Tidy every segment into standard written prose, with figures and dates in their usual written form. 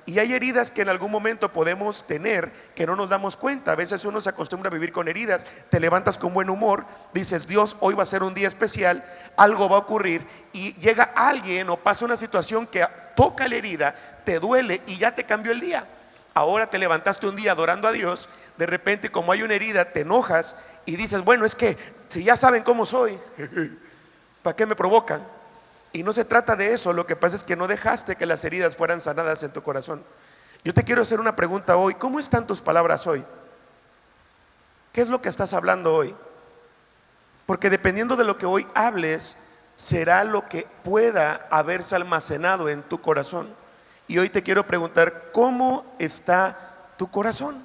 Y hay heridas que en algún momento podemos tener que no nos damos cuenta. A veces uno se acostumbra a vivir con heridas. Te levantas con buen humor, dices: Dios, hoy va a ser un día especial, algo va a ocurrir, y llega alguien o pasa una situación que toca la herida, te duele y ya te cambió el día. Ahora te levantaste un día adorando a Dios, de repente, como hay una herida, te enojas y dices: bueno, es que si ya saben cómo soy, ¿para qué me provocan? Y no se trata de eso. Lo que pasa es que no dejaste que las heridas fueran sanadas en tu corazón. Yo te quiero hacer una pregunta hoy. ¿Cómo están tus palabras hoy? ¿Qué es lo que estás hablando hoy? Porque dependiendo de lo que hoy hables, será lo que pueda haberse almacenado en tu corazón. Y hoy te quiero preguntar: ¿cómo está tu corazón?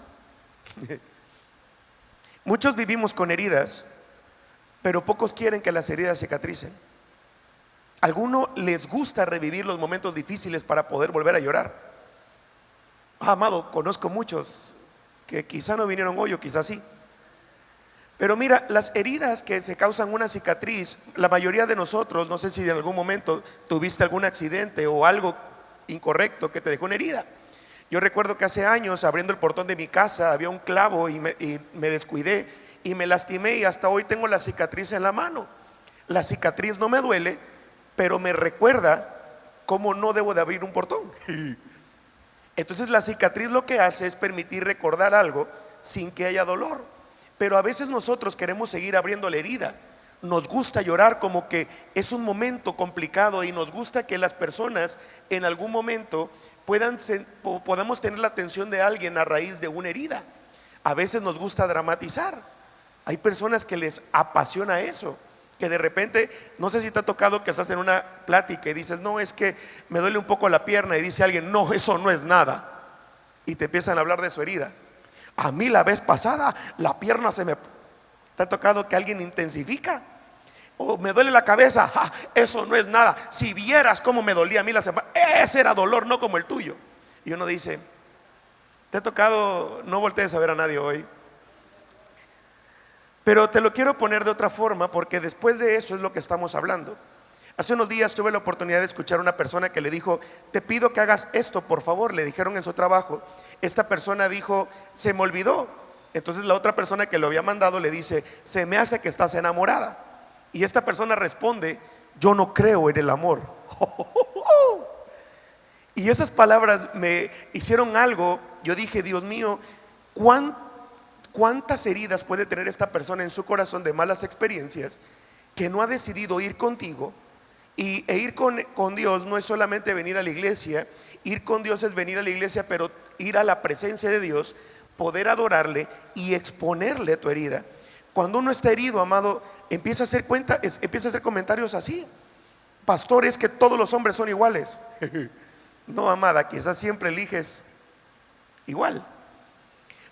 Muchos vivimos con heridas, pero pocos quieren que las heridas cicatricen. A algunos les gusta revivir los momentos difíciles para poder volver a llorar. Amado, conozco muchos que quizá no vinieron hoy o quizá sí. Pero mira, las heridas que se causan una cicatriz, la mayoría de nosotros, no sé si en algún momento tuviste algún accidente o algo incorrecto que te dejó una herida. Yo recuerdo que hace años, abriendo el portón de mi casa, había un clavo y me descuidé y me lastimé, y hasta hoy tengo la cicatriz en la mano. La cicatriz no me duele, pero me recuerda cómo no debo de abrir un portón. Entonces la cicatriz lo que hace es permitir recordar algo sin que haya dolor. Pero a veces nosotros queremos seguir abriendo la herida. Nos gusta llorar como que es un momento complicado, y nos gusta que las personas en algún momento podamos tener la atención de alguien a raíz de una herida. A veces nos gusta dramatizar. Hay personas que les apasiona eso, que de repente, no sé si te ha tocado que estás en una plática y dices: no, es que me duele un poco la pierna, y dice alguien: no, eso no es nada, y te empiezan a hablar de su herida. A mí la vez pasada la pierna se me... ¿Te ha tocado que alguien intensifica? O me duele la cabeza, eso no es nada, si vieras cómo me dolía a mí la semana, ese era dolor, no como el tuyo. Y uno dice: ¿te ha tocado? No voltees a ver a nadie hoy. Pero te lo quiero poner de otra forma, porque después de eso es lo que estamos hablando. Hace unos días tuve la oportunidad de escuchar a una persona que le dijo: te pido que hagas esto, por favor. Le dijeron en su trabajo. Esta persona dijo: se me olvidó. Entonces la otra persona que lo había mandado le dice: se me hace que estás enamorada. Y esta persona responde: yo no creo en el amor. Y esas palabras me hicieron algo. Yo dije: Dios mío, ¿cuántas heridas puede tener esta persona en su corazón de malas experiencias, que no ha decidido ir contigo? E ir con Dios no es solamente venir a la iglesia. Ir con Dios es venir a la iglesia, pero ir a la presencia de Dios, poder adorarle y exponerle tu herida. Cuando uno está herido, amado, empieza a hacer comentarios así: pastor, es que todos los hombres son iguales. No, amada, quizás siempre eliges igual.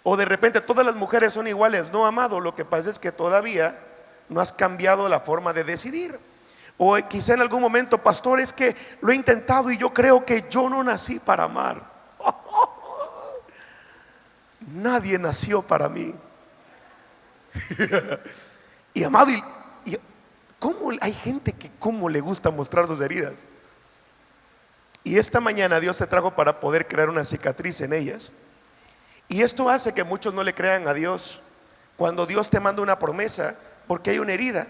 O de repente todas las mujeres son iguales. No, amado, lo que pasa es que todavía no has cambiado la forma de decidir. O quizá en algún momento: pastor, es que lo he intentado y yo creo que yo no nací para amar. Nadie nació para mí. Y amado, ¿cómo hay gente que cómo le gusta mostrar sus heridas? Y esta mañana Dios te trajo para poder crear una cicatriz en ellas. Y esto hace que muchos no le crean a Dios cuando Dios te manda una promesa, porque hay una herida.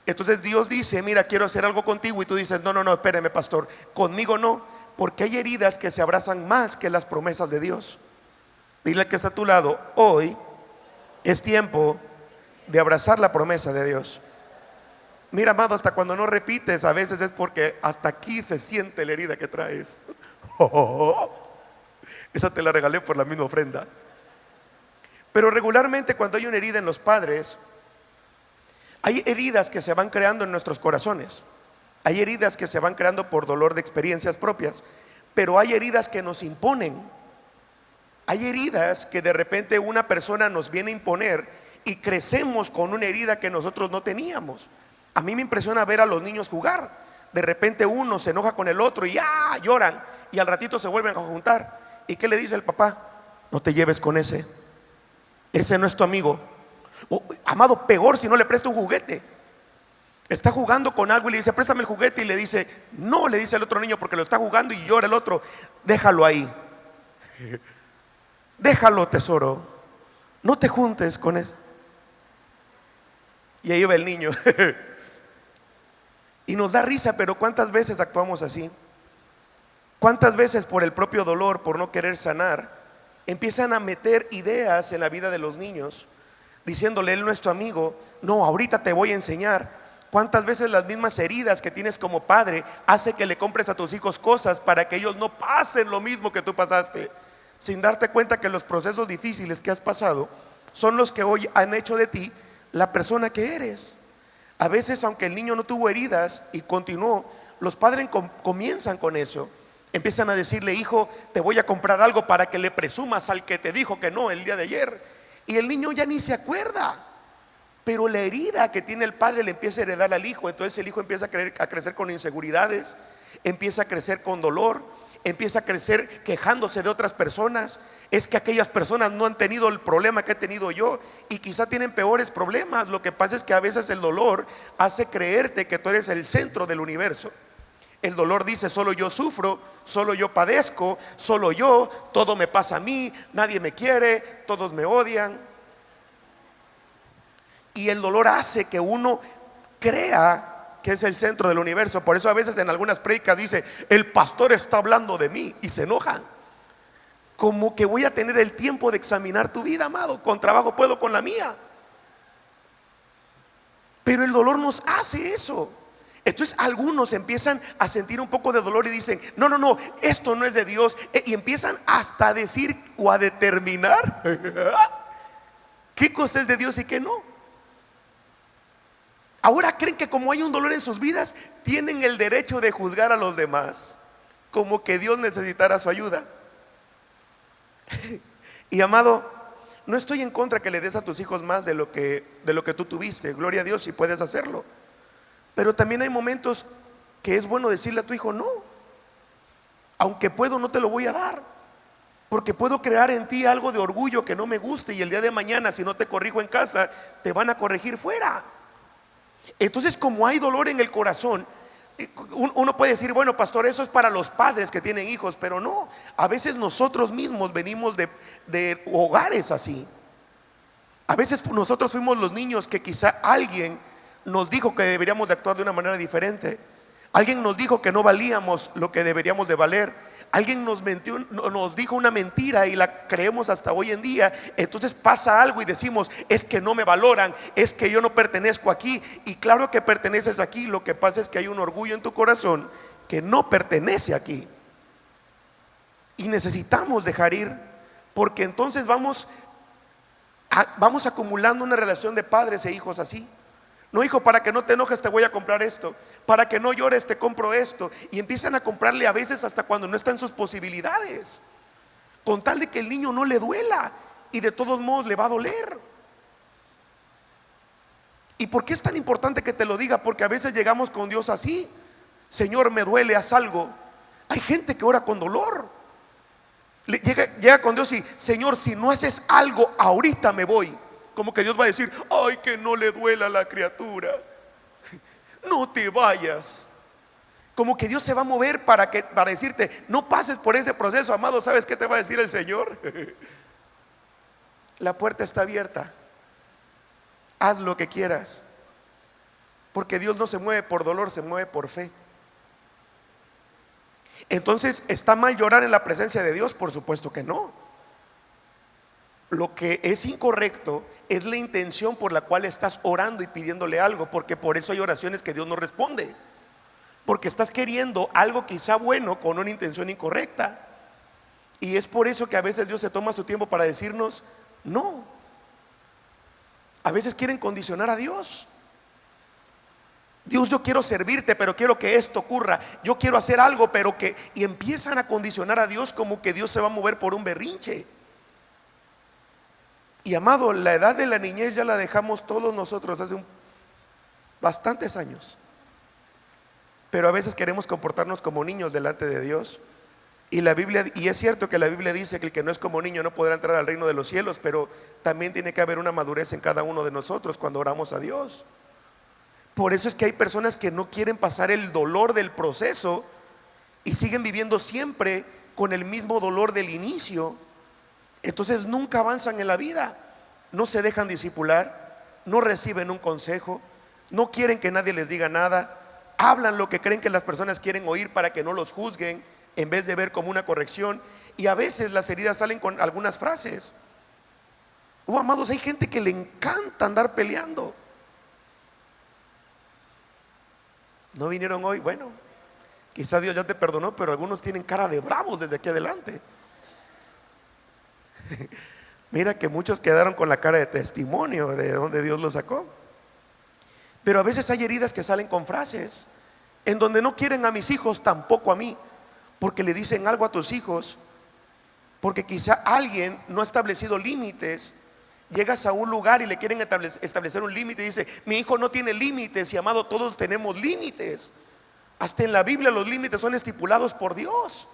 Entonces Dios dice: mira, quiero hacer algo contigo, y tú dices: no, espéreme, pastor, conmigo no, porque hay heridas que se abrazan más que las promesas de Dios. Dile al que está a tu lado: hoy es tiempo de abrazar la promesa de Dios. Mira, amado, hasta cuando no repites, a veces es porque hasta aquí se siente la herida que traes. Esa te la regalé por la misma ofrenda. Pero regularmente, cuando hay una herida en los padres, hay heridas que se van creando en nuestros corazones. Hay heridas que se van creando por dolor de experiencias propias, pero hay heridas que nos imponen. Hay heridas que de repente una persona nos viene a imponer, y crecemos con una herida que nosotros no teníamos. A mí me impresiona ver a los niños jugar. De repente uno se enoja con el otro y lloran, y al ratito se vuelven a juntar. ¿Y qué le dice el papá? No te lleves con ese no es tu amigo. Amado, peor si no le presta un juguete. Está jugando con algo y le dice: préstame el juguete, y le dice: no, le dice al otro niño, porque lo está jugando, y llora el otro: déjalo ahí. Déjalo, tesoro, no te juntes con eso. Y ahí va el niño. Y nos da risa, pero ¿cuántas veces actuamos así? ¿Cuántas veces por el propio dolor, por no querer sanar, empiezan a meter ideas en la vida de los niños, diciéndole: él no es tu amigo, no, ahorita te voy a enseñar? ¿Cuántas veces las mismas heridas que tienes como padre hace que le compres a tus hijos cosas para que ellos no pasen lo mismo que tú pasaste, sin darte cuenta que los procesos difíciles que has pasado son los que hoy han hecho de ti la persona que eres? A veces, aunque el niño no tuvo heridas y continuó, los padres comienzan con eso. Empiezan a decirle: hijo, te voy a comprar algo para que le presumas al que te dijo que no el día de ayer. Y el niño ya ni se acuerda, pero la herida que tiene el padre le empieza a heredar al hijo. Entonces el hijo empieza a crecer con inseguridades, empieza a crecer con dolor, empieza a crecer quejándose de otras personas. Es que aquellas personas no han tenido el problema que he tenido yo, y quizá tienen peores problemas. Lo que pasa es que a veces el dolor hace creerte que tú eres el centro del universo. El dolor dice: solo yo sufro, solo yo padezco, solo yo, todo me pasa a mí, nadie me quiere, todos me odian. Y el dolor hace que uno crea que es el centro del universo. Por eso a veces en algunas prédicas dice: el pastor está hablando de mí, y se enojan. Como que voy a tener el tiempo de examinar tu vida, amado. Con trabajo puedo con la mía. Pero el dolor nos hace eso. Entonces algunos empiezan a sentir un poco de dolor y dicen: no, no, no, esto no es de Dios. Y empiezan hasta a decir o a determinar qué cosa es de Dios y qué no. Ahora creen que como hay un dolor en sus vidas, tienen el derecho de juzgar a los demás, como que Dios necesitara su ayuda. Y amado, no estoy en contra que le des a tus hijos más de lo que tú tuviste. Gloria a Dios si puedes hacerlo. Pero también hay momentos que es bueno decirle a tu hijo: no, aunque puedo, no te lo voy a dar, porque puedo crear en ti algo de orgullo que no me guste, y el día de mañana, si no te corrijo en casa, te van a corregir fuera. Entonces, como hay dolor en el corazón, uno puede decir: bueno, pastor, eso es para los padres que tienen hijos. Pero no, a veces nosotros mismos venimos de hogares así. A veces nosotros fuimos los niños que quizá alguien nos dijo que deberíamos de actuar de una manera diferente. Alguien nos dijo que no valíamos lo que deberíamos de valer. Alguien nos mintió, nos dijo una mentira y la creemos hasta hoy en día. Entonces pasa algo y decimos: es que no me valoran, es que yo no pertenezco aquí. Y claro que perteneces aquí. Lo que pasa es que hay un orgullo en tu corazón que no pertenece aquí. Y necesitamos dejar ir, porque entonces vamos acumulando una relación de padres e hijos así. No, hijo, para que no te enojes te voy a comprar esto, para que no llores te compro esto. Y empiezan a comprarle a veces hasta cuando no está en sus posibilidades, con tal de que el niño no le duela, y de todos modos le va a doler. ¿Y por qué es tan importante que te lo diga? Porque a veces llegamos con Dios así: Señor, me duele, haz algo. Hay gente que ora con dolor. Llega con Dios y: Señor, si no haces algo, ahorita me voy. Como que Dios va a decir: ay, que no le duela a la criatura, no te vayas. Como que Dios se va a mover para decirte: no pases por ese proceso, amado. ¿Sabes qué te va a decir el Señor? La puerta está abierta, haz lo que quieras. Porque Dios no se mueve por dolor, se mueve por fe. Entonces, ¿está mal llorar en la presencia de Dios? Por supuesto que no. Lo que es incorrecto es la intención por la cual estás orando y pidiéndole algo, porque por eso hay oraciones que Dios no responde, porque estás queriendo algo quizá bueno con una intención incorrecta. Y es por eso que a veces Dios se toma su tiempo para decirnos no. A veces quieren condicionar a Dios. Dios, yo quiero servirte, pero quiero que esto ocurra. Yo quiero hacer algo, pero que... Y empiezan a condicionar a Dios, como que Dios se va a mover por un berrinche. Y amado, la edad de la niñez ya la dejamos todos nosotros hace bastantes años. Pero a veces queremos comportarnos como niños delante de Dios. Y es cierto que la Biblia dice que el que no es como niño no podrá entrar al reino de los cielos. Pero también tiene que haber una madurez en cada uno de nosotros cuando oramos a Dios. Por eso es que hay personas que no quieren pasar el dolor del proceso y siguen viviendo siempre con el mismo dolor del inicio, entonces nunca avanzan en la vida. No se dejan discipular, no reciben un consejo, no quieren que nadie les diga nada, hablan lo que creen que las personas quieren oír para que no los juzguen, en vez de ver como una corrección. Y a veces las heridas salen con algunas frases. Amados, hay gente que le encanta andar peleando. ¿No vinieron hoy? Bueno, quizá Dios ya te perdonó, pero algunos tienen cara de bravos desde aquí adelante. Mira que muchos quedaron con la cara de testimonio de donde Dios los sacó. Pero a veces hay heridas que salen con frases en donde no quieren a mis hijos, tampoco a mí, porque le dicen algo a tus hijos, porque quizá alguien no ha establecido límites. Llegas a un lugar y le quieren establecer un límite y dice: mi hijo no tiene límites. Y amado, todos tenemos límites. Hasta en la Biblia los límites son estipulados por Dios.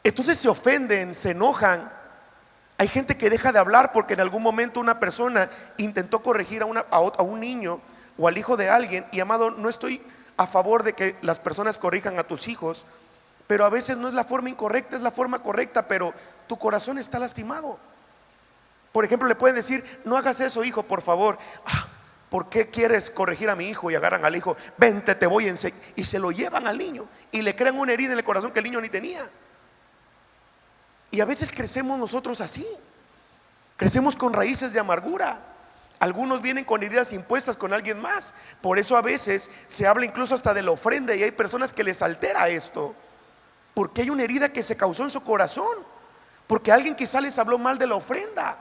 Entonces se ofenden, se enojan. Hay gente que deja de hablar porque en algún momento una persona intentó corregir a un niño o al hijo de alguien. Y amado, no estoy a favor de que las personas corrijan a tus hijos, pero a veces no es la forma incorrecta, es la forma correcta, pero tu corazón está lastimado. Por ejemplo, le pueden decir: no hagas eso, hijo, por favor. ¿Por qué quieres corregir a mi hijo? Y agarran al hijo: vente, te voy a enseñar. Y se lo llevan al niño y le crean una herida en el corazón que el niño ni tenía. Y a veces crecemos nosotros así. Crecemos con raíces de amargura. Algunos vienen con heridas impuestas con alguien más. Por eso a veces se habla incluso hasta de la ofrenda, y hay personas que les altera esto, porque hay una herida que se causó en su corazón, porque alguien quizá les habló mal de la ofrenda.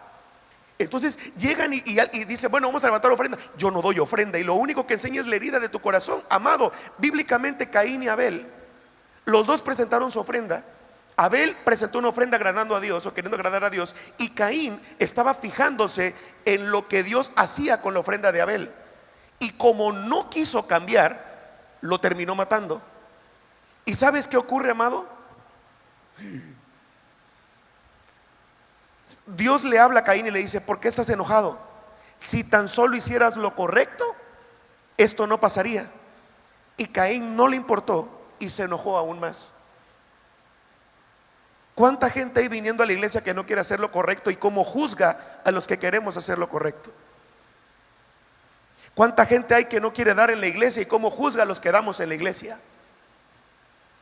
Entonces llegan y dicen: bueno, vamos a levantar ofrenda. Yo no doy ofrenda, y lo único que enseña es la herida de tu corazón. Amado, bíblicamente Caín y Abel, los dos presentaron su ofrenda. Abel presentó una ofrenda agradando a Dios, o queriendo agradar a Dios, y Caín estaba fijándose en lo que Dios hacía con la ofrenda de Abel, y como no quiso cambiar, lo terminó matando. ¿Y sabes qué ocurre, amado? Dios le habla a Caín y le dice: ¿por qué estás enojado? Si tan solo hicieras lo correcto, esto no pasaría. Y Caín no le importó y se enojó aún más. ¿Cuánta gente hay viniendo a la iglesia que no quiere hacer lo correcto y cómo juzga a los que queremos hacer lo correcto? ¿Cuánta gente hay que no quiere dar en la iglesia y cómo juzga a los que damos en la iglesia?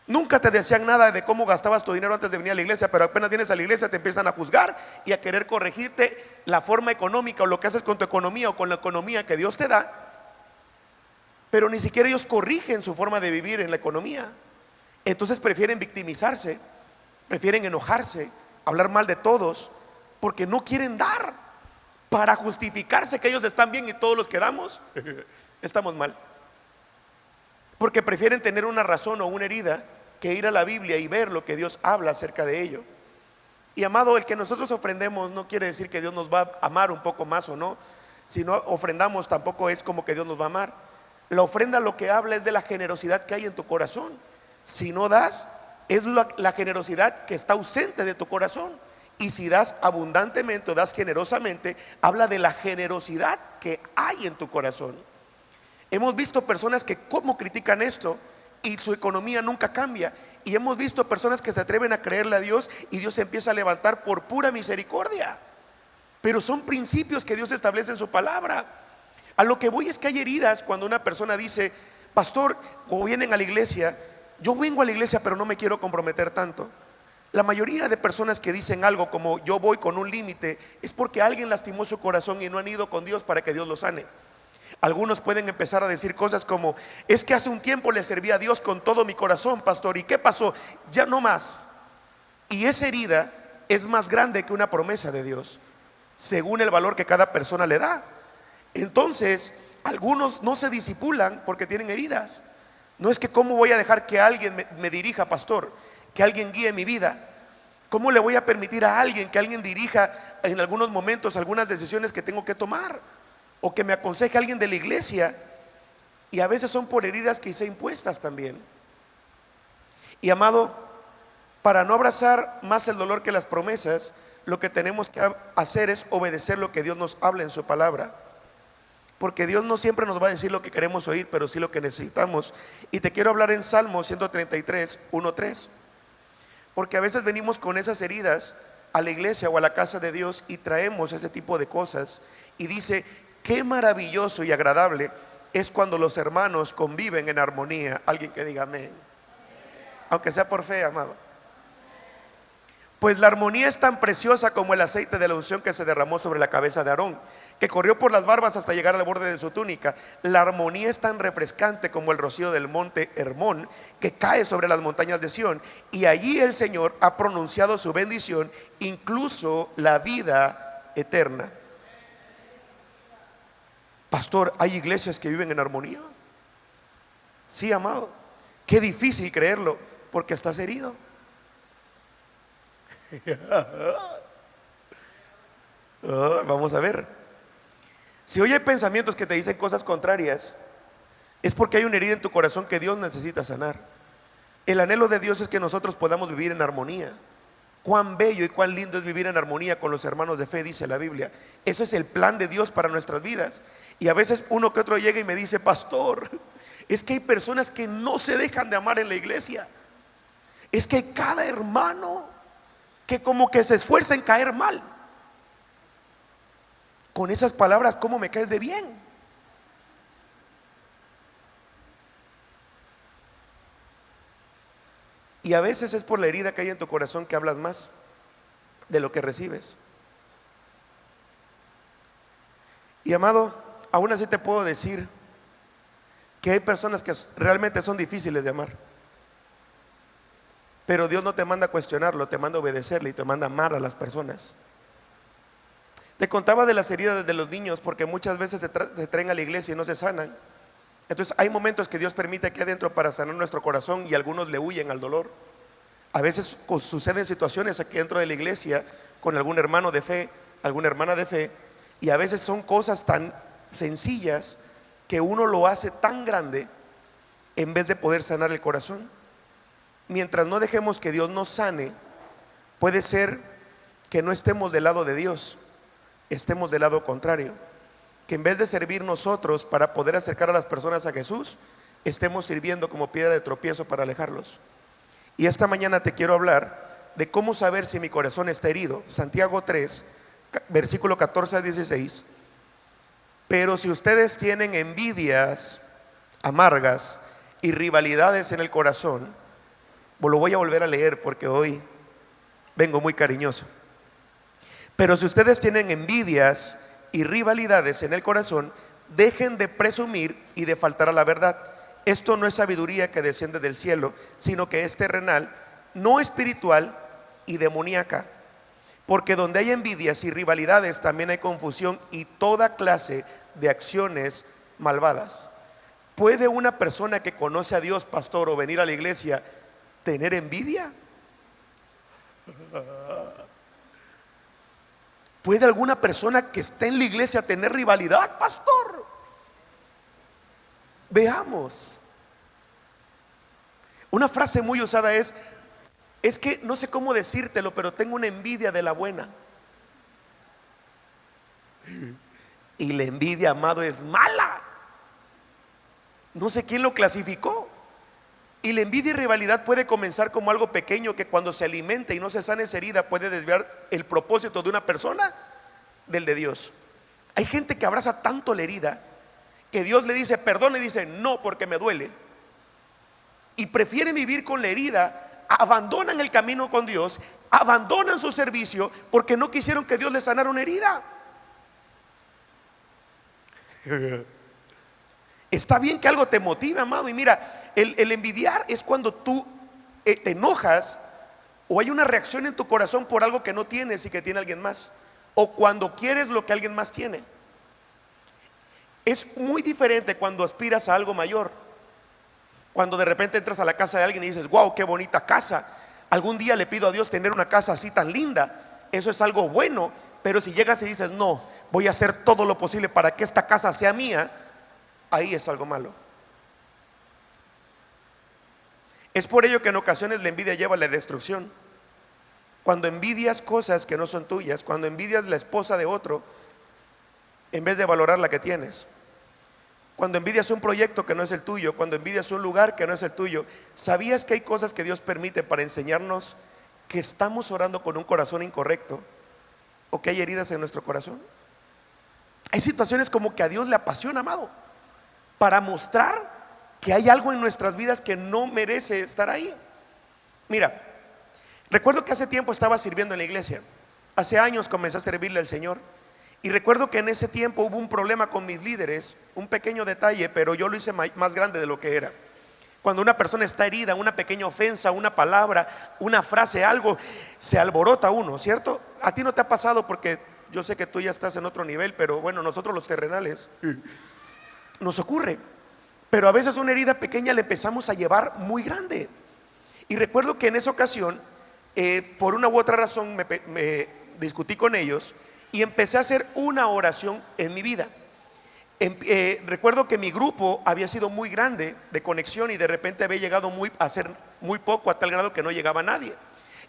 Nunca te decían nada de cómo gastabas tu dinero antes de venir a la iglesia, pero apenas vienes a la iglesia te empiezan a juzgar y a querer corregirte la forma económica, o lo que haces con tu economía o con la economía que Dios te da. Pero ni siquiera ellos corrigen su forma de vivir en la economía. Entonces prefieren victimizarse, prefieren enojarse, hablar mal de todos, porque no quieren dar, para justificarse que ellos están bien y todos los que damos estamos mal. Porque prefieren tener una razón o una herida que ir a la Biblia y ver lo que Dios habla acerca de ello. Y amado, el que nosotros ofrendemos no quiere decir que Dios nos va a amar un poco más o no. Si no ofrendamos, tampoco es como que Dios nos va a amar. La ofrenda lo que habla es de la generosidad que hay en tu corazón. Si no das, es la generosidad que está ausente de tu corazón. Y si das abundantemente o das generosamente, habla de la generosidad que hay en tu corazón. Hemos visto personas que cómo critican esto y su economía nunca cambia. Y hemos visto personas que se atreven a creerle a Dios y Dios se empieza a levantar por pura misericordia. Pero son principios que Dios establece en su palabra. A lo que voy es que hay heridas cuando una persona dice: pastor, o vienen a la iglesia, yo vengo a la iglesia pero no me quiero comprometer tanto. La mayoría de personas que dicen algo como yo voy con un límite es porque alguien lastimó su corazón y no han ido con Dios para que Dios lo sane. Algunos pueden empezar a decir cosas como: es que hace un tiempo le serví a Dios con todo mi corazón, pastor, ¿y qué pasó? Ya no más. Y esa herida es más grande que una promesa de Dios, según el valor que cada persona le da. Entonces, algunos no se disipulan porque tienen heridas. No es que cómo voy a dejar que alguien me dirija, pastor, que alguien guíe mi vida. ¿Cómo le voy a permitir a alguien que alguien dirija en algunos momentos algunas decisiones que tengo que tomar? O que me aconseje alguien de la iglesia. Y a veces son por heridas que hice impuestas también. Y amado, para no abrazar más el dolor que las promesas, lo que tenemos que hacer es obedecer lo que Dios nos habla en su palabra. Porque Dios no siempre nos va a decir lo que queremos oír, pero sí lo que necesitamos. Y te quiero hablar en Salmo 133, 1-3. Porque a veces venimos con esas heridas a la iglesia o a la casa de Dios y traemos ese tipo de cosas. Y dice, qué maravilloso y agradable es cuando los hermanos conviven en armonía. Alguien que diga amén, aunque sea por fe, amado. Pues la armonía es tan preciosa como el aceite de la unción que se derramó sobre la cabeza de Aarón, que corrió por las barbas hasta llegar al borde de su túnica. La armonía es tan refrescante como el rocío del monte Hermón, que cae sobre las montañas de Sión. Y allí el Señor ha pronunciado su bendición, incluso la vida eterna. Pastor, ¿hay iglesias que viven en armonía? Sí, amado. Qué difícil creerlo, porque estás herido. Vamos a ver. Si hoy hay pensamientos que te dicen cosas contrarias, es porque hay una herida en tu corazón que Dios necesita sanar. El anhelo de Dios es que nosotros podamos vivir en armonía. Cuán bello y cuán lindo es vivir en armonía con los hermanos de fe, dice la Biblia. Eso es el plan de Dios para nuestras vidas. Y a veces uno que otro llega y me dice, pastor, es que hay personas que no se dejan de amar en la iglesia. Es que cada hermano que como que se esfuerza en caer mal. Con esas palabras, ¿cómo me caes de bien? Y a veces es por la herida que hay en tu corazón que hablas más de lo que recibes. Y amado, aún así te puedo decir que hay personas que realmente son difíciles de amar. Pero Dios no te manda a cuestionarlo, te manda a obedecerle y te manda a amar a las personas. Te contaba de las heridas de los niños porque muchas veces se traen a la iglesia y no se sanan. Entonces hay momentos que Dios permite aquí adentro para sanar nuestro corazón y algunos le huyen al dolor. A veces suceden situaciones aquí dentro de la iglesia con algún hermano de fe, alguna hermana de fe, y a veces son cosas tan sencillas que uno lo hace tan grande en vez de poder sanar el corazón. Mientras no dejemos que Dios nos sane, puede ser que no estemos del lado de Dios, estemos del lado contrario, que en vez de servir nosotros para poder acercar a las personas a Jesús, estemos sirviendo como piedra de tropiezo para alejarlos. Y esta mañana te quiero hablar de cómo saber si mi corazón está herido. Santiago 3, versículo 14 al 16. Pero si ustedes tienen envidias amargas y rivalidades en el corazón, lo voy a volver a leer porque hoy vengo muy cariñoso. Pero si ustedes tienen envidias y rivalidades en el corazón, dejen de presumir y de faltar a la verdad. Esto no es sabiduría que desciende del cielo, sino que es terrenal, no espiritual y demoníaca. Porque donde hay envidias y rivalidades también hay confusión y toda clase de acciones malvadas. ¿Puede una persona que conoce a Dios, pastor, o venir a la iglesia tener envidia? ¿Puede alguna persona que esté en la iglesia tener rivalidad, pastor? Veamos. Una frase muy usada es que no sé cómo decírtelo, pero tengo una envidia de la buena. Y la envidia, amado, es mala. No sé quién lo clasificó. Y la envidia y rivalidad puede comenzar como algo pequeño que cuando se alimente y no se sana esa herida puede desviar el propósito de una persona del de Dios. Hay gente que abraza tanto la herida que Dios le dice perdón y dice no porque me duele. Y prefieren vivir con la herida, abandonan el camino con Dios, abandonan su servicio porque no quisieron que Dios les sanara una herida. Está bien que algo te motive, amado. Y mira, el envidiar es cuando tú te enojas o hay una reacción en tu corazón por algo que no tienes y que tiene alguien más, o cuando quieres lo que alguien más tiene. Es muy diferente cuando aspiras a algo mayor. Cuando de repente entras a la casa de alguien y dices, wow, qué bonita casa. Algún día le pido a Dios tener una casa así tan linda. Eso es algo bueno. Pero si llegas y dices, no, voy a hacer todo lo posible para que esta casa sea mía, ahí es algo malo. Es por ello que en ocasiones la envidia lleva a la destrucción. Cuando envidias cosas que no son tuyas, cuando envidias la esposa de otro, en vez de valorar la que tienes. Cuando envidias un proyecto que no es el tuyo, cuando envidias un lugar que no es el tuyo. ¿Sabías que hay cosas que Dios permite para enseñarnos que estamos orando con un corazón incorrecto o que hay heridas en nuestro corazón? Hay situaciones como que a Dios le apasiona, amado, para mostrar que hay algo en nuestras vidas que no merece estar ahí. Mira, recuerdo que hace tiempo estaba sirviendo en la iglesia. Hace años comencé a servirle al Señor. Y recuerdo que en ese tiempo hubo un problema con mis líderes, un pequeño detalle, pero yo lo hice más grande de lo que era. Cuando una persona está herida, una pequeña ofensa, una palabra, una frase, algo, se alborota uno, ¿cierto? A ti no te ha pasado porque yo sé que tú ya estás en otro nivel, pero bueno, nosotros los terrenales nos ocurre. Pero a veces una herida pequeña la empezamos a llevar muy grande. Y recuerdo que en esa ocasión, por una u otra razón, me discutí con ellos y empecé a hacer una oración en mi vida. Recuerdo que mi grupo había sido muy grande de conexión y de repente había llegado a ser muy poco, a tal grado que no llegaba nadie.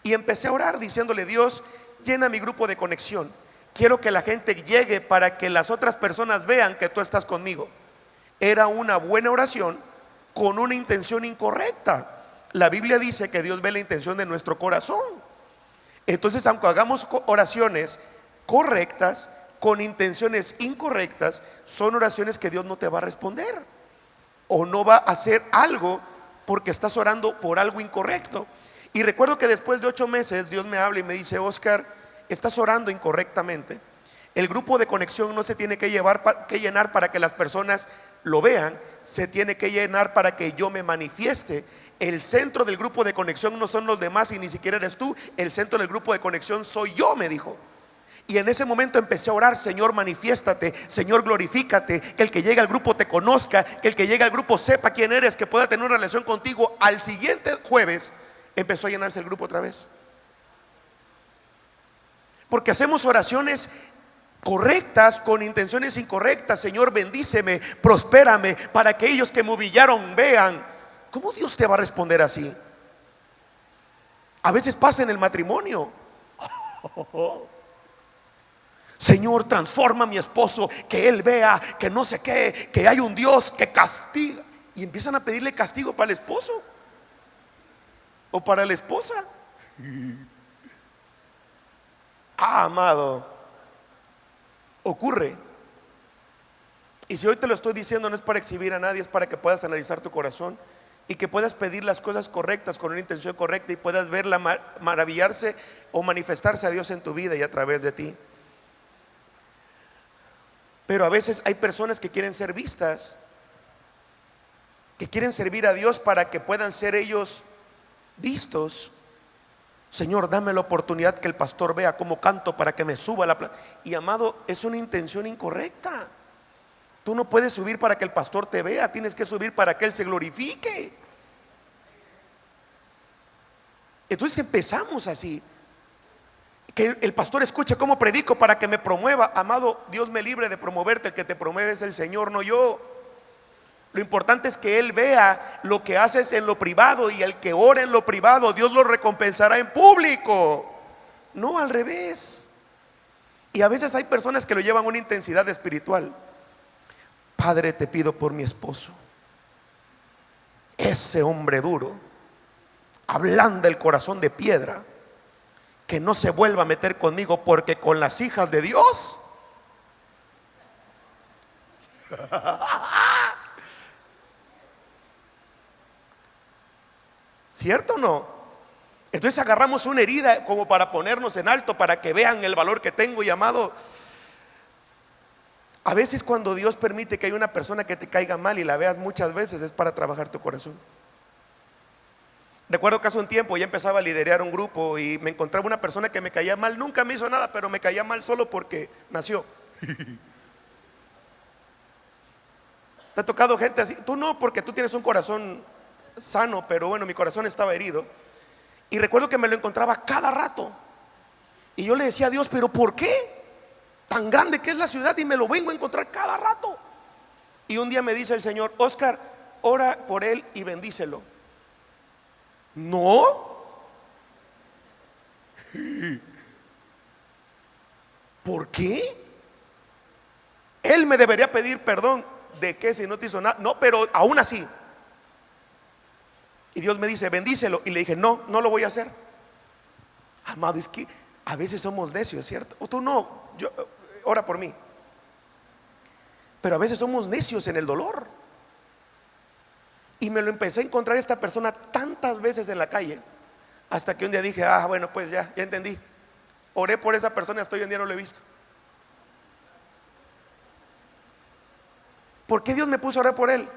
Y empecé a orar diciéndole: Dios, llena mi grupo de conexión. Quiero que la gente llegue para que las otras personas vean que tú estás conmigo. Era una buena oración con una intención incorrecta. La Biblia dice que Dios ve la intención de nuestro corazón. Entonces, aunque hagamos oraciones correctas con intenciones incorrectas, son oraciones que Dios no te va a responder o no va a hacer algo porque estás orando por algo incorrecto. Y recuerdo que después de 8 meses Dios me habla y me dice: Oscar, estás orando incorrectamente. El grupo de conexión no se tiene que llenar para que las personas lo vean, se tiene que llenar para que yo me manifieste. El centro del grupo de conexión no son los demás y ni siquiera eres tú. El centro del grupo de conexión soy yo, me dijo. Y en ese momento empecé a orar: Señor, manifiéstate, Señor, glorifícate, que el que llegue al grupo te conozca, que el que llegue al grupo sepa quién eres, que pueda tener una relación contigo. Al siguiente jueves empezó a llenarse el grupo otra vez, porque hacemos oraciones correctas con intenciones incorrectas. Señor, bendíceme, prospérame, para que ellos que me humillaron vean. ¿Cómo Dios te va a responder así? A veces pasa en el matrimonio. Señor, transforma a mi esposo, que él vea que no sé qué, que hay un Dios que castiga. Y empiezan a pedirle castigo para el esposo o para la esposa. Amado, ocurre. Y si hoy te lo estoy diciendo, no es para exhibir a nadie, es para que puedas analizar tu corazón y que puedas pedir las cosas correctas con una intención correcta y puedas verla maravillarse o manifestarse a Dios en tu vida y a través de ti. Pero a veces hay personas que quieren ser vistas, que quieren servir a Dios para que puedan ser ellos vistos. Señor, dame la oportunidad que el pastor vea cómo canto para que me suba la Y amado, es una intención incorrecta. Tú no puedes subir para que el pastor te vea, tienes que subir para que él se glorifique. Entonces empezamos así: que el pastor escuche cómo predico para que me promueva. Amado, Dios me libre de promoverte. El que te promueve es el Señor, no yo. Lo importante es que Él vea lo que haces en lo privado, y el que ora en lo privado, Dios lo recompensará en público, no al revés. Y a veces hay personas que lo llevan a una intensidad espiritual. Padre, te pido por mi esposo, ese hombre duro, ablanda el corazón de piedra, que no se vuelva a meter conmigo, porque con las hijas de Dios ¿cierto o no? Entonces agarramos una herida como para ponernos en alto, para que vean el valor que tengo. Y amado, a veces cuando Dios permite que haya una persona que te caiga mal y la veas muchas veces, es para trabajar tu corazón. Recuerdo que hace un tiempo ya empezaba a liderar un grupo y me encontraba una persona que me caía mal. Nunca me hizo nada, pero me caía mal solo porque nació. ¿Te ha tocado gente así? Tú no, porque tú tienes un corazón sano, pero bueno, mi corazón estaba herido. Y recuerdo que me lo encontraba cada rato. Y yo le decía a Dios: ¿pero por qué? Tan grande que es la ciudad y me lo vengo a encontrar cada rato. Y un día me dice el Señor: Oscar, ora por él y bendícelo. No. ¿Por qué? Él me debería pedir perdón. ¿De qué si no te hizo nada? No, pero aún así. Y Dios me dice: bendícelo. Y le dije: no, no lo voy a hacer. Amado, es que a veces somos necios, ¿cierto? O tú no, yo, ora por mí. Pero a veces somos necios en el dolor. Y me lo empecé a encontrar esta persona tantas veces en la calle, hasta que un día dije, bueno, pues ya entendí. Oré por esa persona, hasta hoy en día no lo he visto. ¿Por qué Dios me puso a orar por él?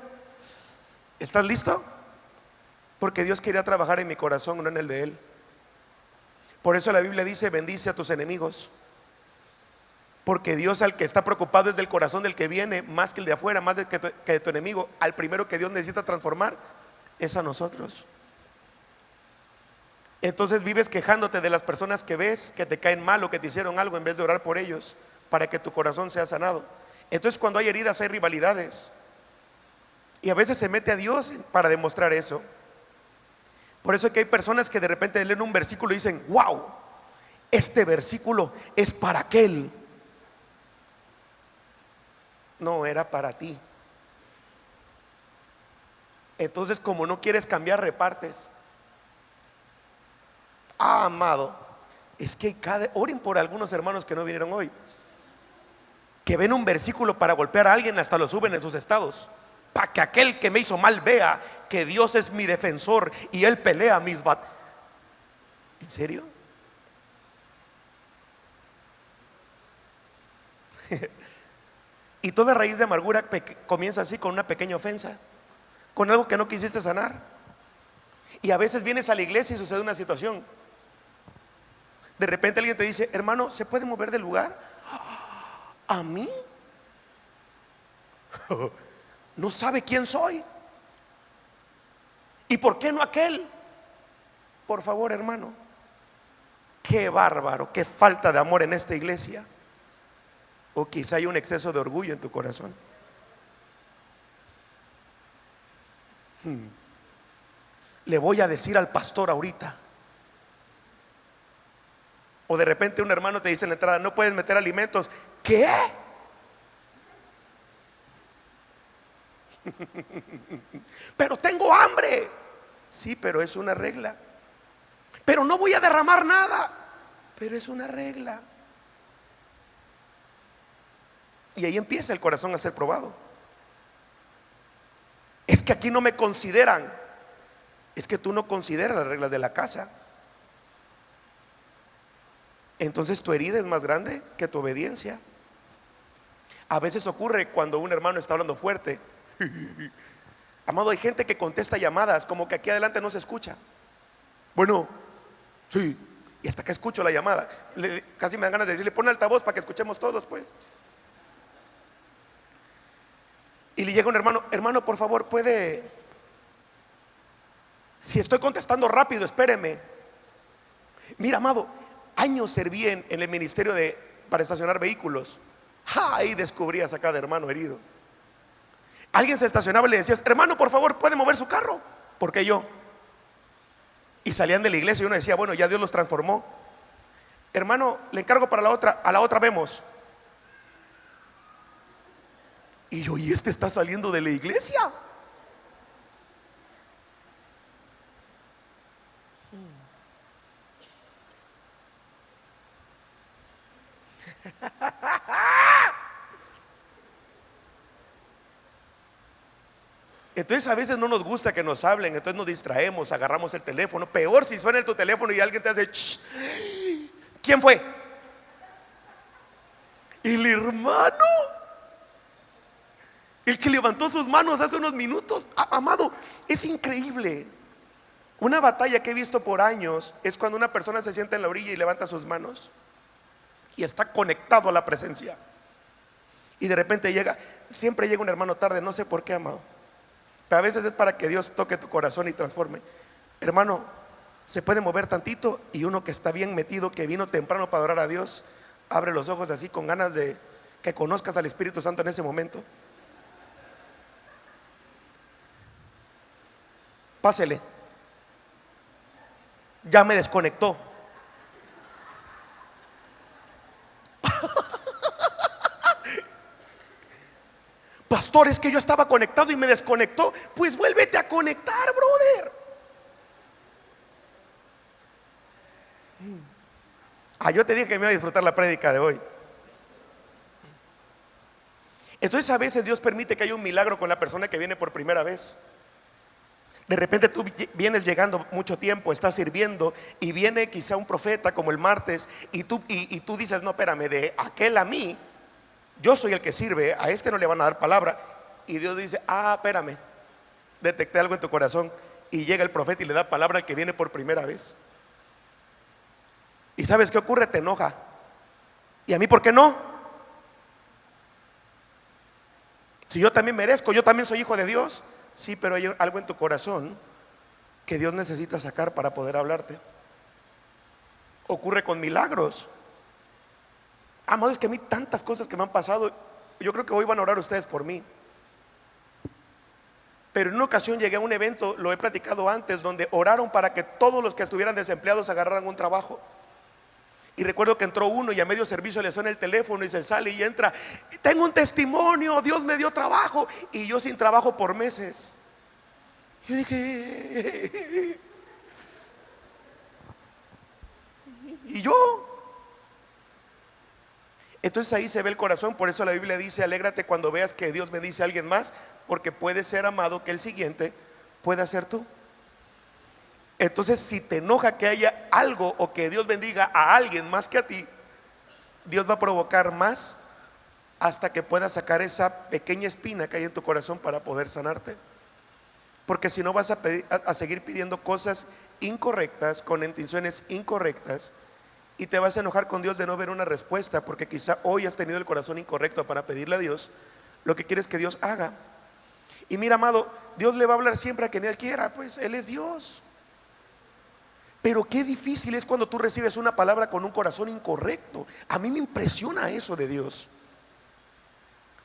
¿Estás listo? Porque Dios quería trabajar en mi corazón, no en el de él. Por eso la Biblia dice: bendice a tus enemigos. Porque Dios, al que está preocupado es del corazón del que viene, más que el de afuera, más que de tu enemigo. Al primero que Dios necesita transformar es a nosotros. Entonces vives quejándote de las personas que ves que te caen mal o que te hicieron algo, en vez de orar por ellos para que tu corazón sea sanado. Entonces cuando hay heridas hay rivalidades, y a veces se mete a Dios para demostrar eso. Por eso es que hay personas que de repente leen un versículo y dicen: wow, este versículo es para aquel. No, era para ti. Entonces, como no quieres cambiar, repartes. Amado, es que oren por algunos hermanos que no vinieron hoy, que ven un versículo para golpear a alguien, hasta lo suben en sus estados, para que aquel que me hizo mal vea que Dios es mi defensor y Él pelea mis batallas. ¿En serio? Y toda raíz de amargura comienza así, con una pequeña ofensa, con algo que no quisiste sanar. Y a veces vienes a la iglesia y sucede una situación. De repente alguien te dice: hermano, ¿se puede mover del lugar? ¿A mí? No sabe quién soy. ¿Y por qué no aquel? Por favor, hermano, qué bárbaro, qué falta de amor en esta iglesia. O quizá hay un exceso de orgullo en tu corazón. Le voy a decir al pastor ahorita. O de repente un hermano te dice en la entrada: no puedes meter alimentos. ¿Qué? Pero tengo hambre. Sí, pero es una regla. Pero no voy a derramar nada. Pero es una regla. Y ahí empieza el corazón a ser probado. Es que aquí no me consideran. Es que tú no consideras las reglas de la casa. Entonces tu herida es más grande que tu obediencia. A veces ocurre cuando un hermano está hablando fuerte. Amado, hay gente que contesta llamadas como que aquí adelante no se escucha. Bueno, sí. Y hasta que escucho la llamada, casi me dan ganas de decirle: pon altavoz para que escuchemos todos, pues. Y le llega un hermano: hermano, por favor, puede, si estoy contestando rápido, espéreme. Mira, amado, años serví en el ministerio para estacionar vehículos. Ahí descubrías a cada hermano herido. Alguien se estacionaba y le decías: hermano, por favor, ¿puede mover su carro? ¿Por qué yo? Y salían de la iglesia y uno decía: bueno, ya Dios los transformó. Hermano, le encargo para la otra, a la otra vemos. Y yo: ¿y este está saliendo de la iglesia? Entonces a veces no nos gusta que nos hablen, entonces nos distraemos, agarramos el teléfono. Peor si suena tu teléfono y alguien te hace: shh. ¿Quién fue? El hermano, el que levantó sus manos hace unos minutos. Amado, es increíble. Una batalla que he visto por años es cuando una persona se sienta en la orilla y levanta sus manos y está conectado a la presencia. Y de repente siempre llega un hermano tarde, no sé por qué, amado. Pero a veces es para que Dios toque tu corazón y transforme. Hermano, se puede mover tantito, y uno que está bien metido, que vino temprano para adorar a Dios, abre los ojos así con ganas de que conozcas al Espíritu Santo en ese momento. Pásele. Ya me desconectó. Pastor, es que yo estaba conectado y me desconectó. Pues vuélvete a conectar, brother. Yo te dije que me iba a disfrutar la prédica de hoy. Entonces a veces Dios permite que haya un milagro con la persona que viene por primera vez. De repente tú vienes llegando mucho tiempo, estás sirviendo y viene quizá un profeta como el martes y tú dices, no, espérame, de aquel a mí, yo soy el que sirve, a este no le van a dar palabra. Y Dios dice, espérame, detecté algo en tu corazón. Y llega el profeta y le da palabra al que viene por primera vez. ¿Y sabes qué ocurre? Te enoja. ¿Y a mí por qué no? Si yo también merezco, yo también soy hijo de Dios. Sí, pero hay algo en tu corazón que Dios necesita sacar para poder hablarte. Ocurre con milagros. Amado, es que a mí tantas cosas que me han pasado. Yo creo que hoy van a orar ustedes por mí. Pero en una ocasión llegué a un evento, lo he platicado antes, donde oraron para que todos los que estuvieran desempleados agarraran un trabajo. Y recuerdo que entró uno y a medio servicio le suena el teléfono y se sale y entra. Tengo un testimonio, Dios me dio trabajo. Y yo sin trabajo por meses. Yo dije, ¿y yo? Entonces ahí se ve el corazón. Por eso la Biblia dice, alégrate cuando veas que Dios bendice a alguien más, porque puede ser, amado, que el siguiente pueda ser tú. Entonces si te enoja que haya algo o que Dios bendiga a alguien más que a ti, Dios va a provocar más hasta que puedas sacar esa pequeña espina que hay en tu corazón para poder sanarte. Porque si no vas a seguir pidiendo cosas incorrectas, con intenciones incorrectas, y te vas a enojar con Dios de no ver una respuesta, porque quizá hoy has tenido el corazón incorrecto para pedirle a Dios lo que quieres que Dios haga. Y mira, amado, Dios le va a hablar siempre a quien Él quiera, pues Él es Dios. Pero qué difícil es cuando tú recibes una palabra con un corazón incorrecto. A mí me impresiona eso de Dios.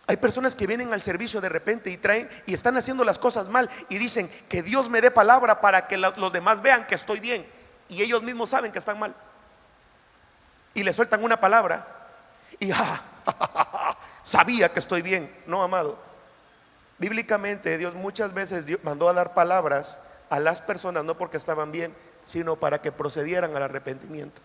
Hay personas que vienen al servicio de repente y traen y están haciendo las cosas mal y dicen que Dios me dé palabra para que los demás vean que estoy bien, y ellos mismos saben que están mal y le sueltan una palabra y sabía que estoy bien. No, amado, bíblicamente Dios muchas veces mandó a dar palabras a las personas no porque estaban bien, sino para que procedieran al arrepentimiento,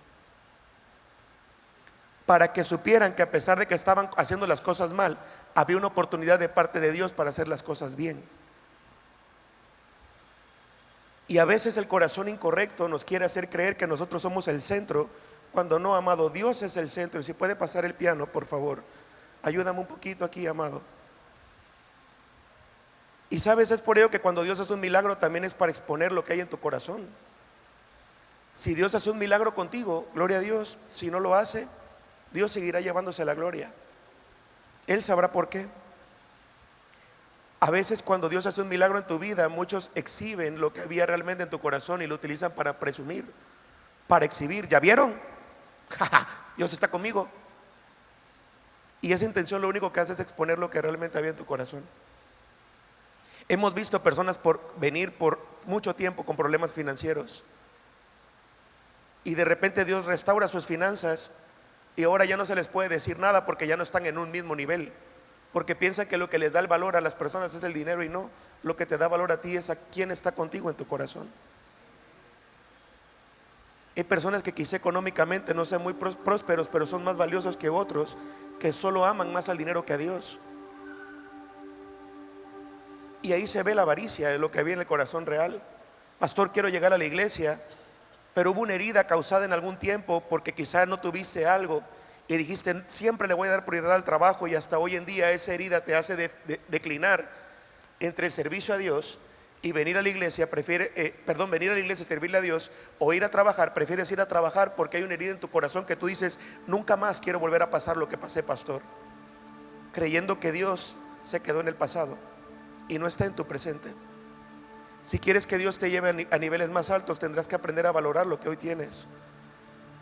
para que supieran que a pesar de que estaban haciendo las cosas mal, había una oportunidad de parte de Dios para hacer las cosas bien. Y a veces el corazón incorrecto nos quiere hacer creer que nosotros somos el centro, cuando no, amado, Dios es el centro. Y si puede pasar el piano, por favor, ayúdame un poquito aquí, amado. Y sabes, es por ello que cuando Dios hace un milagro también es para exponer lo que hay en tu corazón. Si Dios hace un milagro contigo, gloria a Dios. Si no lo hace, Dios seguirá llevándose la gloria. Él sabrá por qué. A veces cuando Dios hace un milagro en tu vida, muchos exhiben lo que había realmente en tu corazón y lo utilizan para presumir, para exhibir. ¿Ya vieron? Dios está conmigo. Y esa intención lo único que hace es exponer lo que realmente había en tu corazón. Hemos visto personas venir por mucho tiempo con problemas financieros y de repente Dios restaura sus finanzas y ahora ya no se les puede decir nada porque ya no están en un mismo nivel, porque piensan que lo que les da el valor a las personas es el dinero, y no, lo que te da valor a ti es a quién está contigo en tu corazón. Hay personas que quizá económicamente no sean muy prósperos, pero son más valiosos que otros que solo aman más al dinero que a Dios. Y ahí se ve la avaricia de lo que había en el corazón real. Pastor, quiero llegar a la iglesia, pero hubo una herida causada en algún tiempo porque quizás no tuviste algo y dijiste, siempre le voy a dar prioridad al trabajo, y hasta hoy en día esa herida te hace declinar entre el servicio a Dios y venir a la iglesia. Venir a la iglesia y servirle a Dios, o ir a trabajar. Prefieres ir a trabajar porque hay una herida en tu corazón que tú dices, nunca más quiero volver a pasar lo que pasé, pastor, creyendo que Dios se quedó en el pasado y no está en tu presente. Si quieres que Dios te lleve a niveles más altos, tendrás que aprender a valorar lo que hoy tienes,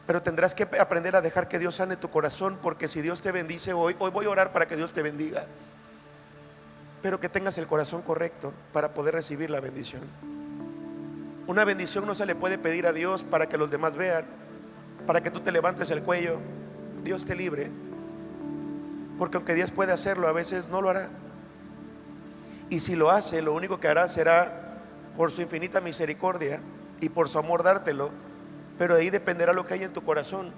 pero tendrás que aprender a dejar que Dios sane tu corazón, porque si Dios te bendice hoy voy a orar para que Dios te bendiga, pero que tengas el corazón correcto para poder recibir la bendición. Una bendición no se le puede pedir a Dios para que los demás vean, para que tú te levantes el cuello. Dios te libre, porque aunque Dios puede hacerlo, a veces no lo hará. Y si lo hace, lo único que hará será por su infinita misericordia y por su amor dártelo, pero de ahí dependerá lo que hay en tu corazón.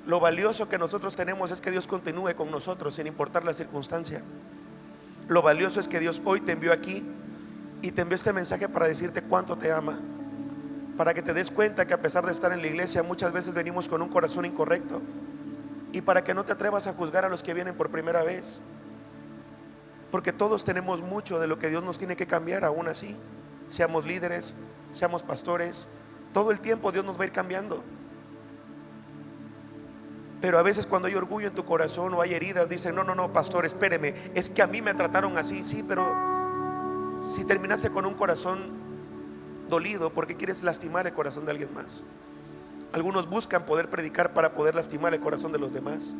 Lo valioso que nosotros tenemos es que Dios continúe con nosotros sin importar la circunstancia. Lo valioso es que Dios hoy te envió aquí y te envió este mensaje para decirte cuánto te ama, para que te des cuenta que a pesar de estar en la iglesia muchas veces venimos con un corazón incorrecto, y para que no te atrevas a juzgar a los que vienen por primera vez, porque todos tenemos mucho de lo que Dios nos tiene que cambiar. Aún así, seamos líderes, seamos pastores, todo el tiempo Dios nos va a ir cambiando. Pero a veces cuando hay orgullo en tu corazón o hay heridas, dicen: no, pastor, espéreme, es que a mí me trataron así. Sí, pero si terminaste con un corazón dolido, ¿por qué quieres lastimar el corazón de alguien más? Algunos buscan poder predicar para poder lastimar el corazón de los demás.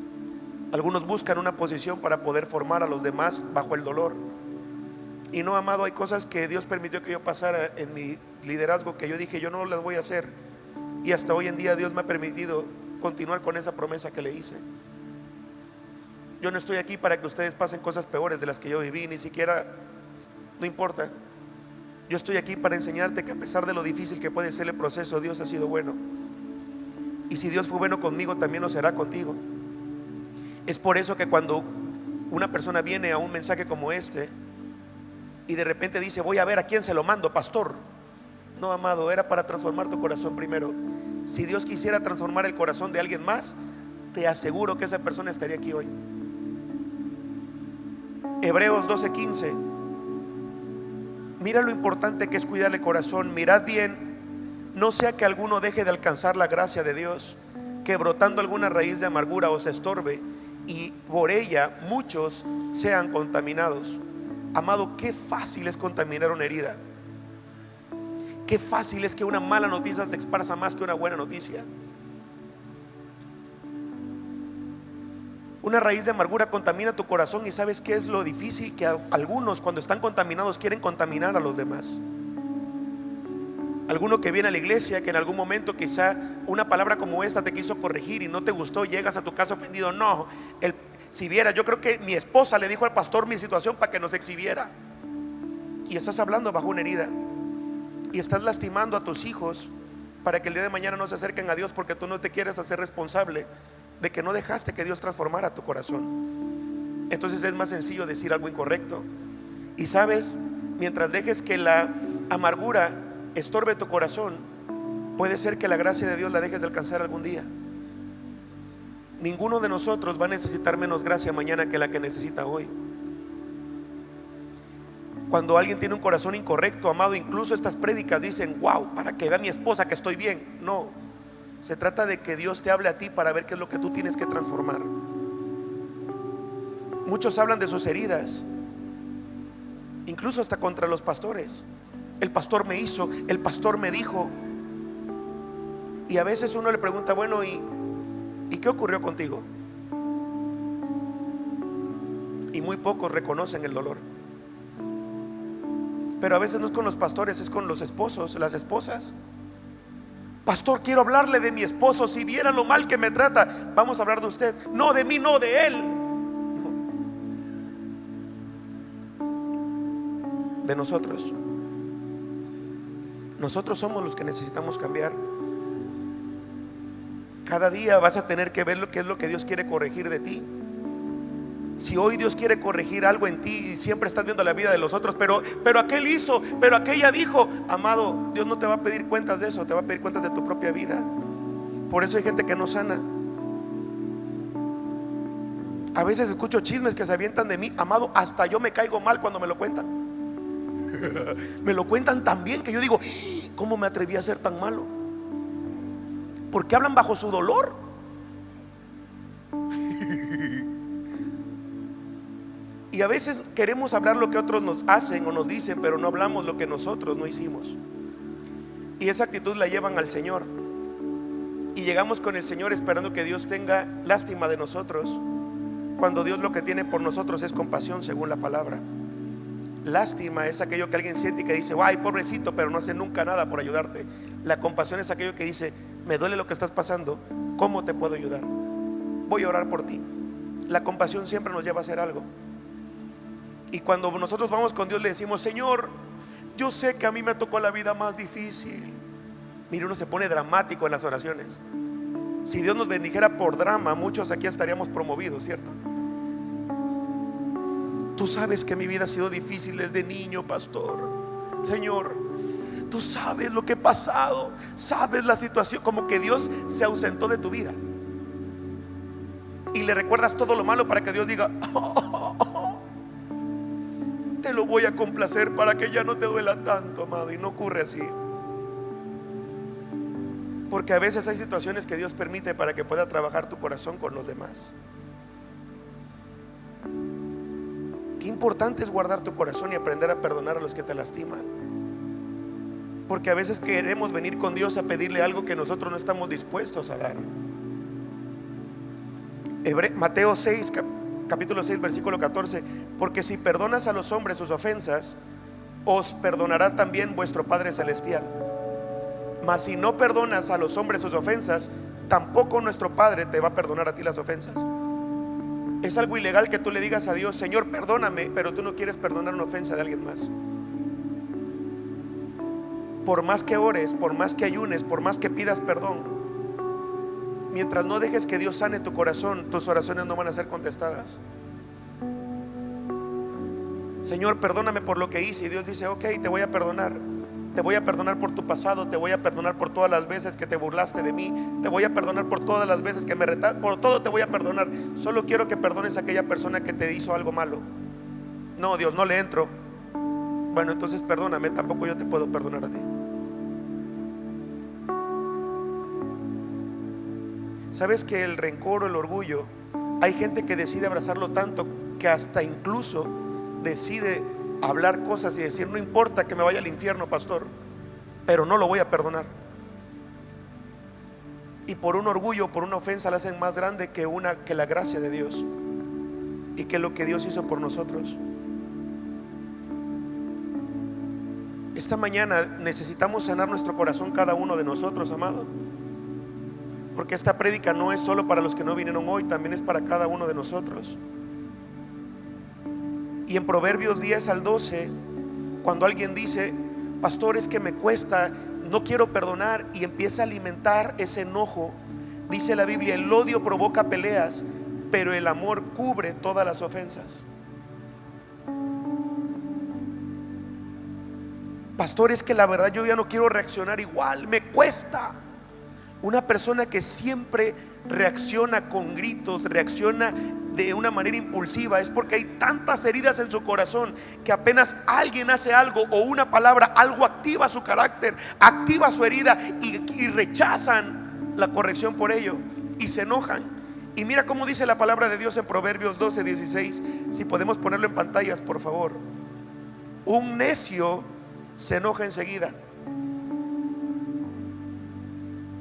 Algunos buscan una posición para poder formar a los demás bajo el dolor. Y no, amado, hay cosas que Dios permitió que yo pasara en mi liderazgo que yo dije: yo no las voy a hacer. Y hasta hoy en día Dios me ha permitido continuar con esa promesa que le hice. Yo no estoy aquí para que ustedes pasen cosas peores de las que yo viví, ni siquiera, no importa. Yo estoy aquí para enseñarte que a pesar de lo difícil que puede ser el proceso, Dios ha sido bueno. Y si Dios fue bueno conmigo, también lo será contigo. Es por eso que cuando una persona viene a un mensaje como este y de repente dice: voy a ver a quién se lo mando, pastor. No, amado, era para transformar tu corazón primero. Si Dios quisiera transformar el corazón de alguien más, te aseguro que esa persona estaría aquí hoy. Hebreos 12:15. Mira lo importante que es cuidar el corazón. Mirad bien, no sea que alguno deje de alcanzar la gracia de Dios, que brotando alguna raíz de amargura os estorbe y por ella muchos sean contaminados. Amado, qué fácil es contaminar una herida. Qué fácil es que una mala noticia se esparza más que una buena noticia. Una raíz de amargura contamina tu corazón. Y ¿sabes qué es lo difícil? Que algunos, cuando están contaminados, quieren contaminar a los demás. Alguno que viene a la iglesia, que en algún momento quizá una palabra como esta te quiso corregir y no te gustó, llegas a tu casa ofendido. No, si viera, yo creo que mi esposa le dijo al pastor mi situación para que nos exhibiera. Y estás hablando bajo una herida. Y estás lastimando a tus hijos para que el día de mañana no se acerquen a Dios, porque tú no te quieres hacer responsable de que no dejaste que Dios transformara tu corazón. Entonces es más sencillo decir algo incorrecto. Y sabes, mientras dejes que la amargura estorbe tu corazón, puede ser que la gracia de Dios la dejes de alcanzar algún día. Ninguno de nosotros va a necesitar menos gracia mañana que la que necesita hoy. Cuando alguien tiene un corazón incorrecto, amado, incluso estas prédicas dicen: wow, para que vea mi esposa que estoy bien. No, se trata de que Dios te hable a ti para ver qué es lo que tú tienes que transformar. Muchos hablan de sus heridas, incluso hasta contra los pastores. El pastor me hizo, el pastor me dijo. Y a veces uno le pregunta: bueno, ¿y qué ocurrió contigo? Y muy pocos reconocen el dolor. Pero a veces no es con los pastores, es con los esposos, las esposas. Pastor, quiero hablarle de mi esposo. Si viera lo mal que me trata. Vamos a hablar de usted. No, de mí, no, de él. No. De nosotros. Nosotros somos los que necesitamos cambiar. Cada día vas a tener que ver lo que es lo que Dios quiere corregir de ti. Si hoy Dios quiere corregir algo en ti y siempre estás viendo la vida de los otros, pero aquel hizo, pero aquella dijo, amado, Dios no te va a pedir cuentas de eso, te va a pedir cuentas de tu propia vida. Por eso hay gente que no sana. A veces escucho chismes que se avientan de mí, amado, hasta yo me caigo mal cuando me lo cuentan. Me lo cuentan tan bien que yo digo: ¿cómo me atreví a ser tan malo? Porque hablan bajo su dolor. Y a veces queremos hablar lo que otros nos hacen o nos dicen, pero no hablamos lo que nosotros no hicimos. Y esa actitud la llevan al Señor. Y llegamos con el Señor esperando que Dios tenga lástima de nosotros, cuando Dios lo que tiene por nosotros es compasión, según la palabra. Lástima es aquello que alguien siente y que dice: ay, pobrecito, pero no hace nunca nada por ayudarte. La compasión es aquello que dice: me duele lo que estás pasando, ¿cómo te puedo ayudar? Voy a orar por ti. La compasión siempre nos lleva a hacer algo. Y cuando nosotros vamos con Dios le decimos: Señor, yo sé que a mí me tocó la vida más difícil. Mire, uno se pone dramático en las oraciones. Si Dios nos bendijera por drama, muchos aquí estaríamos promovidos, ¿cierto? Tú sabes que mi vida ha sido difícil desde niño, pastor. Señor, tú sabes lo que he pasado, sabes la situación, como que Dios se ausentó de tu vida. Y le recuerdas todo lo malo para que Dios diga: te lo voy a complacer para que ya no te duela tanto, amado. Y no ocurre así. Porque a veces hay situaciones que Dios permite para que pueda trabajar tu corazón con los demás. Qué importante es guardar tu corazón y aprender a perdonar a los que te lastiman. Porque a veces queremos venir con Dios a pedirle algo que nosotros no estamos dispuestos a dar. Mateo 6, capítulo 6, versículo 14: porque si perdonas a los hombres sus ofensas, os perdonará también vuestro Padre Celestial. Mas si no perdonas a los hombres sus ofensas, tampoco nuestro Padre te va a perdonar a ti las ofensas. Es algo ilegal que tú le digas a Dios: Señor, perdóname, pero tú no quieres perdonar una ofensa de alguien más. Por más que ores, por más que ayunes, por más que pidas perdón, mientras no dejes que Dios sane tu corazón, tus oraciones no van a ser contestadas. Señor, perdóname por lo que hice. Y Dios dice: ok, te voy a perdonar. Te voy a perdonar por tu pasado, te voy a perdonar por todas las veces que te burlaste de mí, te voy a perdonar por todas las veces que me retaste, por todo te voy a perdonar. Solo quiero que perdones a aquella persona que te hizo algo malo. No, Dios, no le entro. Bueno, entonces perdóname, tampoco yo te puedo perdonar a ti. ¿Sabes que el rencor o el orgullo, hay gente que decide abrazarlo tanto que hasta incluso decide hablar cosas y decir: no importa que me vaya al infierno, pastor, pero no lo voy a perdonar? Y por un orgullo, por una ofensa, la hacen más grande que la gracia de Dios y que lo que Dios hizo por nosotros. Esta mañana necesitamos sanar nuestro corazón, cada uno de nosotros, amado, porque esta prédica no es solo para los que no vinieron hoy, también es para cada uno de nosotros. Y en Proverbios 10 al 12, cuando alguien dice: pastor, es que me cuesta, no quiero perdonar, y empieza a alimentar ese enojo, dice la Biblia: el odio provoca peleas, pero el amor cubre todas las ofensas. Pastor, es que la verdad yo ya no quiero reaccionar igual, me cuesta. Una persona que siempre reacciona con gritos, reacciona de una manera impulsiva, es porque hay tantas heridas en su corazón que apenas alguien hace algo o una palabra, algo activa su carácter, activa su herida, y rechazan la corrección por ello y se enojan. Y mira cómo dice la palabra de Dios en Proverbios 12, 16. Si podemos ponerlo en pantallas, por favor. Un necio se enoja enseguida,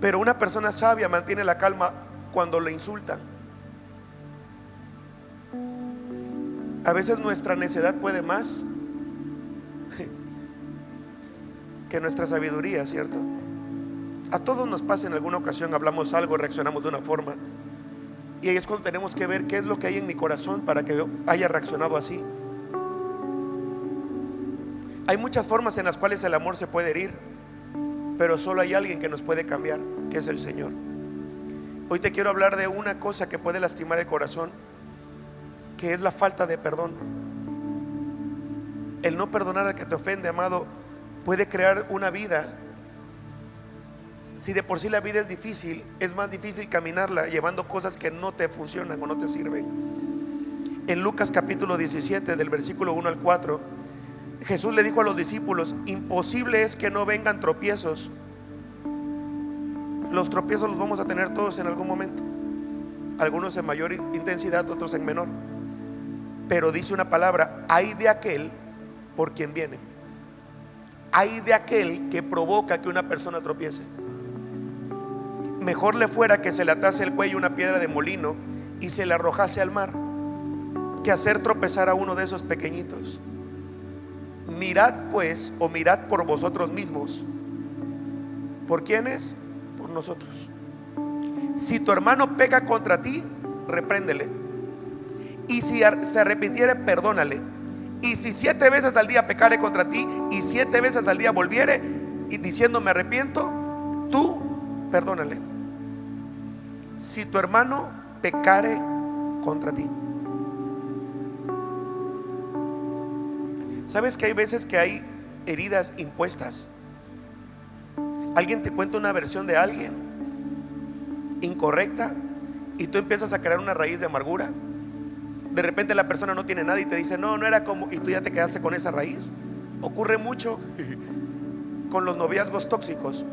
pero una persona sabia mantiene la calma cuando le insultan. A veces nuestra necedad puede más que nuestra sabiduría, ¿cierto? A todos nos pasa en alguna ocasión, hablamos algo, reaccionamos de una forma, y ahí es cuando tenemos que ver qué es lo que hay en mi corazón para que yo haya reaccionado así. Hay muchas formas en las cuales el amor se puede herir, pero solo hay alguien que nos puede cambiar, que es el Señor. Hoy te quiero hablar de una cosa que puede lastimar el corazón, que es la falta de perdón. El no perdonar al que te ofende, amado, puede crear una vida. Si de por sí la vida es difícil, es más difícil caminarla llevando cosas que no te funcionan o no te sirven. En Lucas capítulo 17, del versículo 1 al 4, Jesús le dijo a los discípulos: imposible es que no vengan tropiezos. Los tropiezos los vamos a tener todos en algún momento, algunos en mayor intensidad, otros en menor. Pero dice una palabra: hay de aquel por quien viene. Hay de aquel que provoca que una persona tropiece. Mejor le fuera que se le atase el cuello una piedra de molino y se le arrojase al mar, que hacer tropezar a uno de esos pequeñitos. Mirad pues, o mirad por vosotros mismos. ¿Por quiénes? Por nosotros. Si tu hermano peca contra ti, repréndele, y si se arrepintiere, perdónale. Y si 7 veces al día pecare contra ti, y 7 veces al día volviere y diciendo: me arrepiento, tú perdónale. si tu hermano pecare contra ti. ¿Sabes que hay veces que hay heridas impuestas? Alguien te cuenta una versión de alguien incorrecta y tú empiezas a crear una raíz de amargura. De repente la persona no tiene nada y te dice no, no era como, y tú ya te quedaste con esa raíz. Ocurre mucho con los noviazgos tóxicos.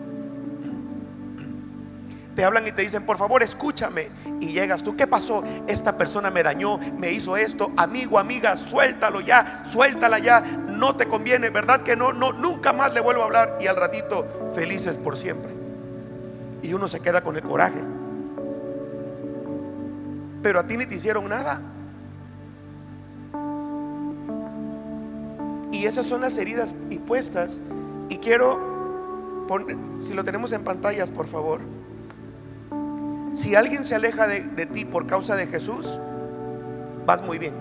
Te hablan y te dicen por favor escúchame, y llegas tú, ¿qué pasó? Esta persona me dañó, me hizo esto. Amigo, amiga, suéltalo ya, suéltala ya, no te conviene, ¿verdad que no? No, nunca más le vuelvo a hablar. Y al ratito felices por siempre. Y uno se queda con el coraje. Pero a ti ni te hicieron nada. Y esas son las heridas impuestas. Y quiero poner, si lo tenemos en pantallas, por favor. Si alguien se aleja de ti por causa de Jesús, vas muy bien.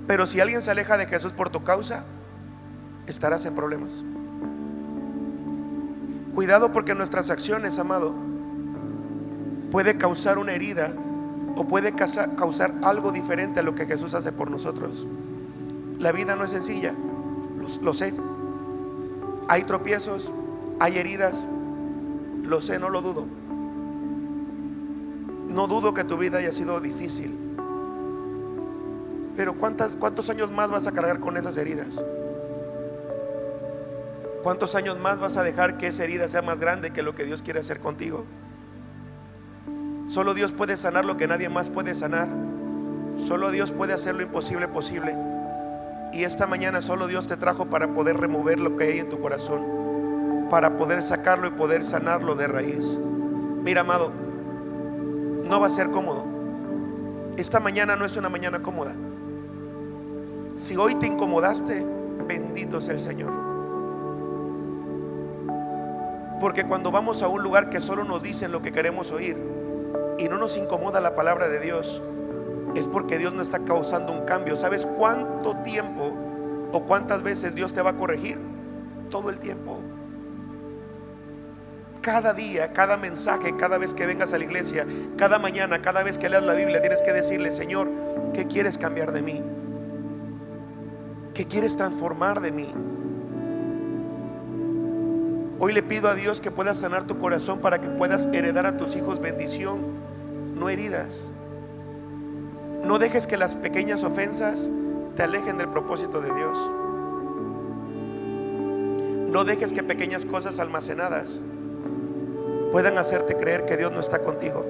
Pero si alguien se aleja de Jesús por tu causa, estarás en problemas. Cuidado, porque nuestras acciones, amado, puede causar una herida o puede causar algo diferente a lo que Jesús hace por nosotros. La vida no es sencilla, lo sé. Hay tropiezos, hay heridas, lo sé, no lo dudo. No dudo que tu vida haya sido difícil. Pero ¿cuántos años más vas a cargar con esas heridas? ¿Cuántos años más vas a dejar que esa herida sea más grande que lo que Dios quiere hacer contigo? Solo Dios puede sanar lo que nadie más puede sanar. Solo Dios puede hacer lo imposible posible. Y esta mañana solo Dios te trajo para poder remover lo que hay en tu corazón, para poder sacarlo y poder sanarlo de raíz. Mira, amado, no va a ser cómodo. Esta mañana no es una mañana cómoda. Si hoy te incomodaste, bendito sea el Señor. Porque cuando vamos a un lugar que solo nos dicen lo que queremos oír y no nos incomoda la palabra de Dios, es porque Dios no está causando un cambio. ¿Sabes cuánto tiempo o cuántas veces Dios te va a corregir? Todo el tiempo. Cada día, cada mensaje, cada vez que vengas a la iglesia, cada mañana, cada vez que leas la Biblia, tienes que decirle: Señor, ¿qué quieres cambiar de mí? ¿Qué quieres transformar de mí? Hoy le pido a Dios que pueda sanar tu corazón para que puedas heredar a tus hijos bendición, no heridas. No dejes que las pequeñas ofensas te alejen del propósito de Dios. No dejes que pequeñas cosas almacenadas puedan hacerte creer que Dios no está contigo.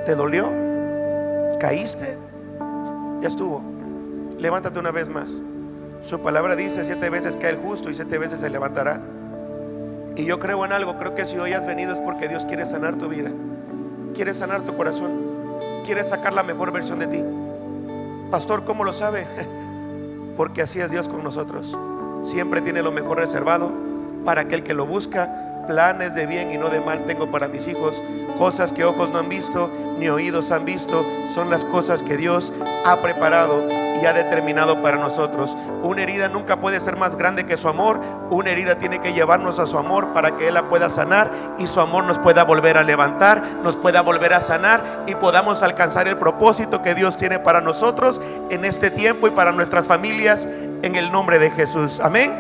¿Te dolió? ¿Caíste? Ya estuvo. Levántate una vez más. Su palabra dice: 7 veces cae el justo y 7 veces se levantará. Y yo creo en algo. Creo que si hoy has venido es porque Dios quiere sanar tu vida, quiere sanar tu corazón, quiere sacar la mejor versión de ti. Pastor, ¿cómo lo sabe? Porque así es Dios con nosotros. Siempre tiene lo mejor reservado para aquel que lo busca. Planes de bien y no de mal tengo para mis hijos. Cosas que ojos no han visto ni oídos han visto, son las cosas que Dios ha preparado y ha determinado para nosotros. Una herida nunca puede ser más grande que su amor. Una herida tiene que llevarnos a su amor para que Él la pueda sanar y su amor nos pueda volver a levantar, nos pueda volver a sanar y podamos alcanzar el propósito que Dios tiene para nosotros en este tiempo y para nuestras familias, en el nombre de Jesús. Amén.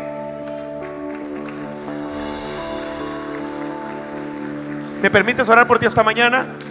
¿Me permites orar por ti esta mañana?